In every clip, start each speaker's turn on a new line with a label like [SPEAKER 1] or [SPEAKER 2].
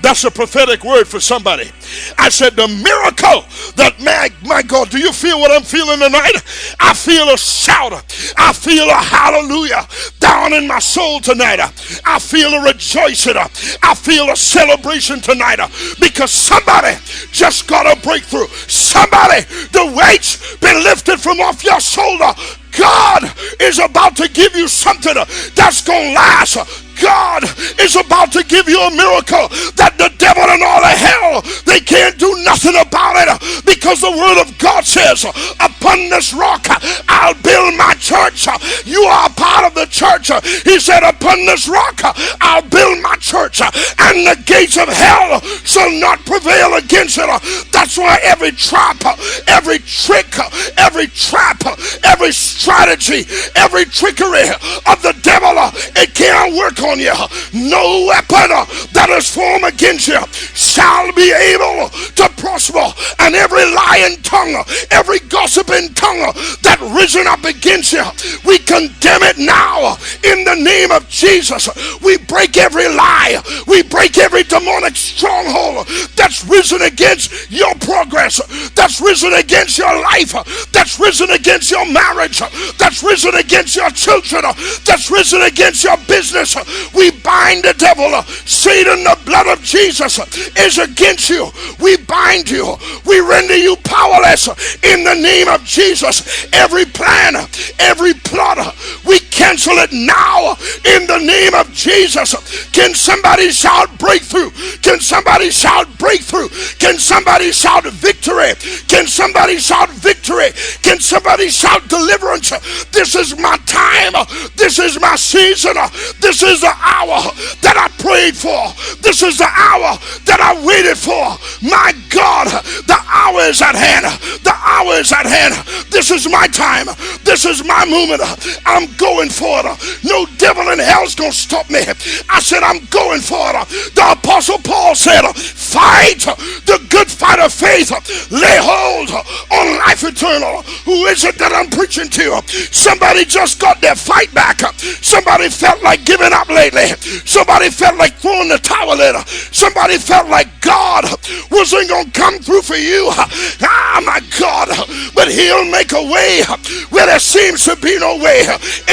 [SPEAKER 1] That's a prophetic word for somebody. I said the miracle that, my God, do you feel what I'm feeling tonight? I feel a shout. I feel a hallelujah down in my soul tonight. I feel a rejoicing. I feel a celebration tonight because somebody just got a breakthrough. Somebody, the weight's been lifted from off your shoulder. God is about to give you something that's going to last. God is about to give you a miracle that the devil and all of hell, they can't do nothing about it, because the word of God says, upon this rock I'll build my church. You are a part of the church. He said, upon this rock I'll build my church, and the gates of hell shall not prevail against it. That's why every trap, every trick, every trap, every strategy, every trickery of the devil, it can't work on you. No weapon that is formed against you shall be able to prosper, and every lying tongue, every gossiping tongue that risen up against you, we condemn it now in the name of Jesus. We break every lie, we break every demonic stronghold that's risen against your progress, that's risen against your life, that's risen against your marriage, that's risen against your children, that's risen against your business. We bind the devil. Satan, the blood of Jesus is against you. We bind you. We render you powerless in the name of Jesus. Every plan, every plot, we cancel it now in the name of Jesus. Can somebody shout breakthrough? Can somebody shout breakthrough? Can somebody shout victory? Can somebody shout victory? Can somebody shout deliverance? This is my time. This is my season. This is the hour that I prayed for. This is the hour that I waited for. My God, the hour is at hand. The hour is at hand. This is my time. This is my moment. I'm going for it. No devil in hell's gonna stop me. I said I'm going for it. The Apostle Paul said, fight the good fight of faith. Lay hold on life eternal. Who is it that I'm preaching to? Somebody just got their fight back. Somebody felt like giving up lately. Somebody felt like throwing the towel in. Somebody felt like God wasn't going to come through for you. Ah, my God. But he'll make a way where there seems to be no way.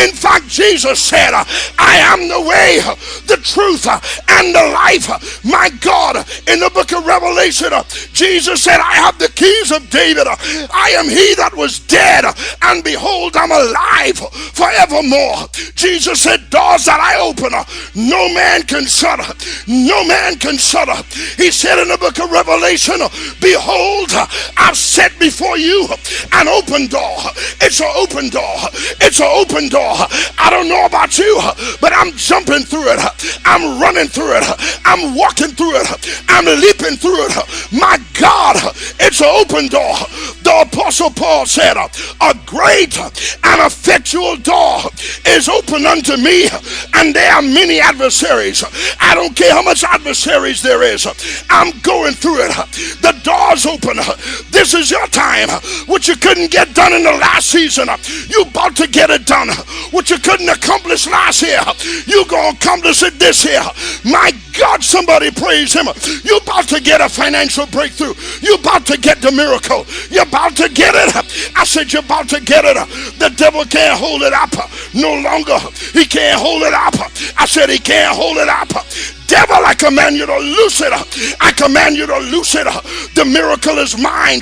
[SPEAKER 1] In fact, Jesus said, I am the way, the truth, and the life. My God, in the book of Revelation, Jesus said, I have the keys of David. I am he that was dead, and behold, I'm alive forevermore. Jesus said, doors that I open, no man can shut. No man can shut. He said in the book of Revelation, behold, I've set before you an open door. It's an open door. It's an open door. I don't know about you, but I'm jumping through it. I'm running through it. I'm walking through it. I'm leaping through it. My God, it's an open door. The Apostle Paul said, a great and effectual door is open unto me, and there are many adversaries. I don't care how much adversaries there is. I'm going through it. The door's open. This is your time. What you couldn't get done in the last season, you about to get it done. What you couldn't accomplish last year, you gonna accomplish it this year. My God, somebody praise him. You about to get a financial breakthrough. You about to get the miracle. You about to get it. I said you're about to get it. The devil can't hold it up no longer. He can't hold it up. I said he can't hold it up. Devil, I command you to loose it. I command you to loose it. The miracle is mine.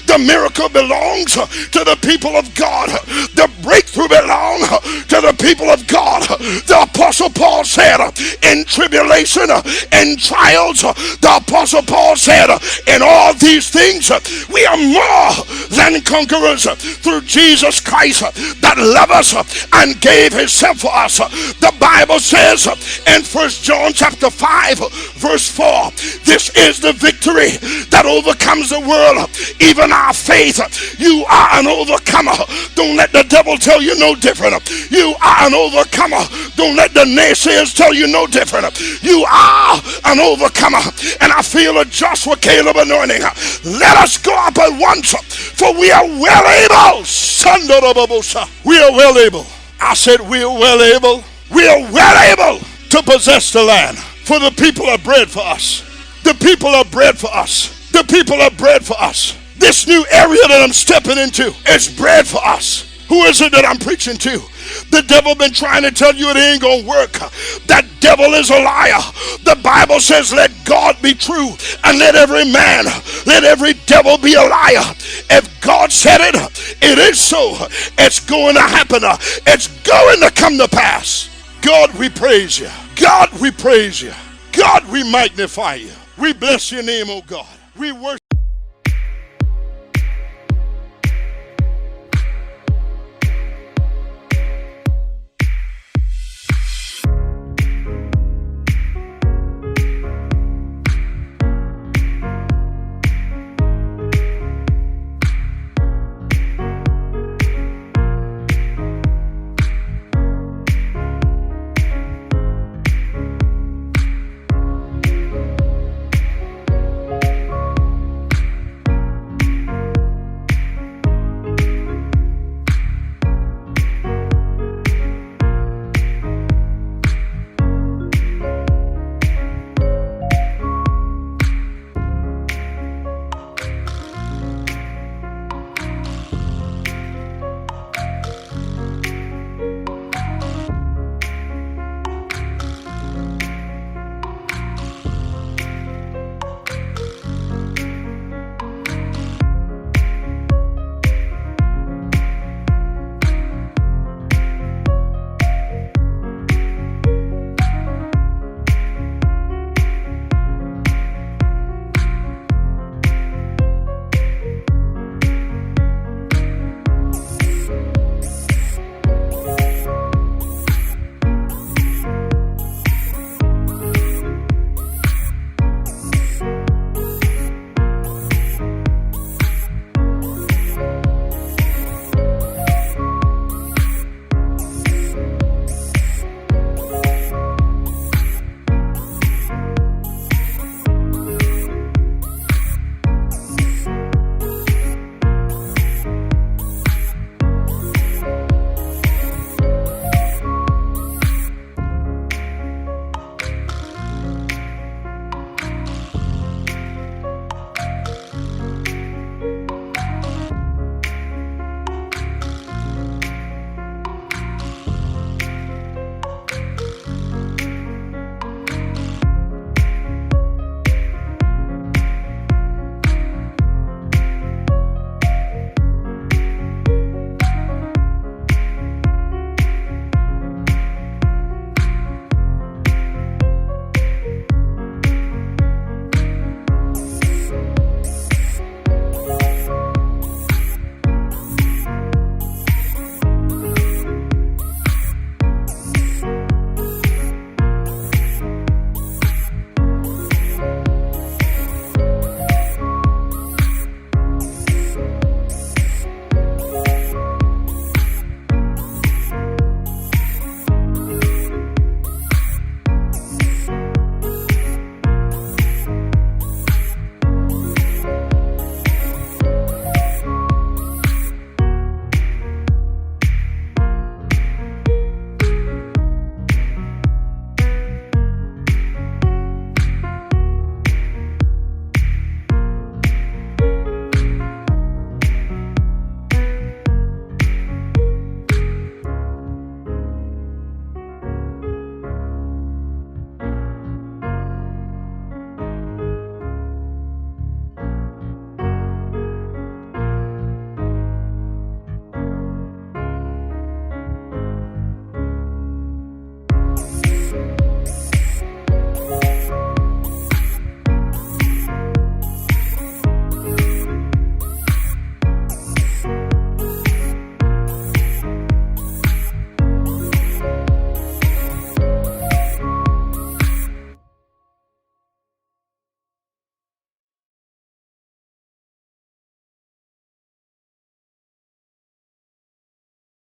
[SPEAKER 1] The miracle belongs to the people of God. The breakthrough belongs to the people of God. The Apostle Paul said, in tribulation, in trials, the Apostle Paul said, in all these things, we are more than conquerors through Jesus Christ that loved us and gave himself for us. The Bible says in 1 John chapter 5 verse 4, this is the victory that overcomes the world, even our faith. You are an overcomer. Don't let the devil tell you no different. You are an overcomer. Don't let the naysayers tell you no different. You are an overcomer. And I feel a Joshua Caleb anointing. Let us go up at once, for we are well able. We are well able. I said we are well able. We are well able to possess the land. For the people are bread for us. The people are bread for us. The people are bread for us. This new area that I'm stepping into is bread for us. Who is it that I'm preaching to? The devil been trying to tell you it ain't gonna work. That devil is a liar. The Bible says, let God be true and let every man, let every devil be a liar. If God said it, it is so. It's going to happen. It's going to come to pass. God, we praise you. God, we praise you. God, we magnify you. We bless your name, oh God. We worship